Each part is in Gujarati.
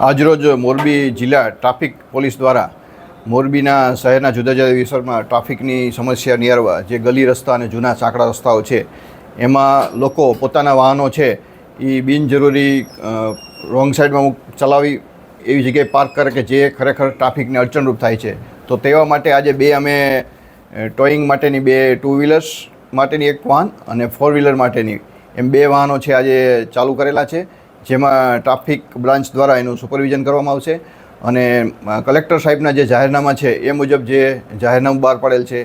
આજરોજ મોરબી જિલ્લા ટ્રાફિક પોલીસ દ્વારા મોરબીના શહેરના જુદા જુદા વિસ્તારમાં ટ્રાફિકની સમસ્યા નિવારવા જે ગલી રસ્તા અને જૂના સાંકડા રસ્તાઓ છે એમાં લોકો પોતાના વાહનો છે એ બિનજરૂરી રોંગ સાઈડમાં ચલાવી એવી જગ્યાએ પાર્ક કરે કે જે ખરેખર ટ્રાફિકને અડચણરૂપ થાય છે. તો તેવા માટે આજે અમે ટોઈંગ માટેની 2 ટુ વ્હીલર્સ માટેની એક વાહન અને 4 વ્હીલર માટેની એમ 2 વાહનો છે આજે ચાલુ કરેલા છે, જેમાં ટ્રાફિક બ્રાન્ચ દ્વારા એનું સુપરવિઝન કરવામાં આવશે અને કલેક્ટર સાહેબના જે જાહેરનામા છે એ મુજબ જે જાહેરનામું બહાર પાડેલ છે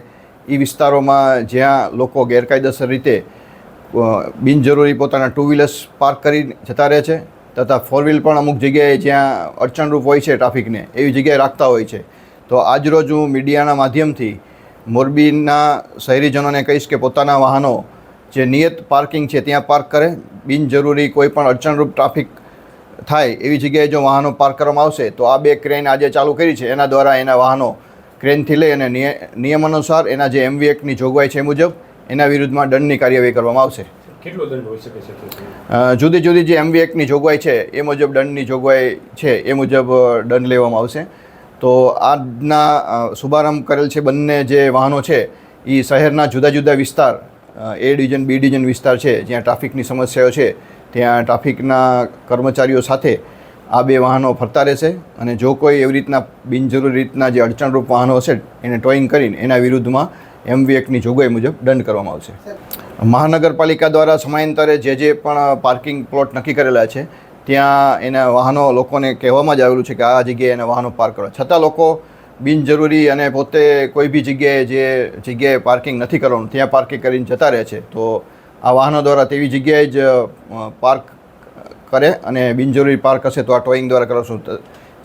એ વિસ્તારોમાં જ્યાં લોકો ગેરકાયદેસર રીતે બિનજરૂરી પોતાના ટુ વ્હીલર્સ પાર્ક કરી જતા રહે છે તથા 4 વ્હીલ પણ અમુક જગ્યાએ જ્યાં અડચણરૂપ હોય છે ટ્રાફિકને એવી જગ્યાએ રાખતા હોય છે. તો આજરોજ હું મીડિયાના માધ્યમથી મોરબીના શહેરીજનોને કહીશ કે પોતાના વાહનો જે નિયત પાર્કિંગ છે ત્યાં પાર્ક કરે. બિનજરૂરી કોઈ પણ અડચણરૂપ ટ્રાફિક થાય એવી જગ્યાએ જો વાહનો પાર્ક કરવામાં આવશે તો આ 2 ક્રેન આજે ચાલુ કરી છે એના દ્વારા એના વાહનો ક્રેનથી લઈ અને નિયમ અનુસાર એના જે MV એક્ટની જોગવાઈ છે એ મુજબ એના વિરુદ્ધમાં દંડની કાર્યવાહી કરવામાં આવશે. કેટલો દંડ હોઈ શકે છે? જુદી જુદી જે MV એક્ટની જોગવાઈ છે એ મુજબ દંડની જોગવાઈ છે એ મુજબ દંડ લેવામાં આવશે. તો આજના શુભારંભ કરેલ છે બંને જે વાહનો છે એ શહેરના જુદા જુદા વિસ્તાર A ડિવિઝન B ડિવિઝન વિસ્તાર છે જ્યાં ટ્રાફિકની સમસ્યાઓ છે ત્યાં ટ્રાફિકના કર્મચારીઓ સાથે આ 2 વાહનો ફરતા રહેશે અને જો કોઈ એવી રીતના બિનજરૂરી રીતના જે અડચણરૂપ વાહનો હશે એને ટોઈંગ કરીને એના વિરુદ્ધમાં MV એક્ટની જોગવાઈ મુજબ દંડ કરવામાં આવશે. મહાનગરપાલિકા દ્વારા સમયાંતરે જે પણ પાર્કિંગ પ્લોટ નક્કી કરેલા છે ત્યાં એના વાહનો લોકોને કહેવામાં જ આવેલું છે કે આ જગ્યાએ એના વાહનો પાર્ક કરવા, છતાં લોકો બિનજરૂરી અને પોતે કોઈ બી જગ્યાએ જે જગ્યાએ પાર્કિંગ નથી કરવાનું ત્યાં પાર્કિંગ કરીને જતા રહે છે. તો આ વાહનો દ્વારા તેવી જગ્યાએ જ પાર્ક કરે અને બિનજરૂરી પાર્ક હશે તો આ ટોઈંગ દ્વારા કરશું.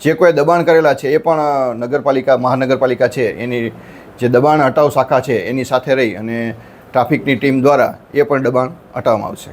જે કોઈ દબાણ કરેલા છે એ પણ મહાનગરપાલિકા છે એની જે દબાણ હટાવ શાખા છે એની સાથે રહી અને ટ્રાફિકની ટીમ દ્વારા એ પણ દબાણ હટાવવામાં આવશે.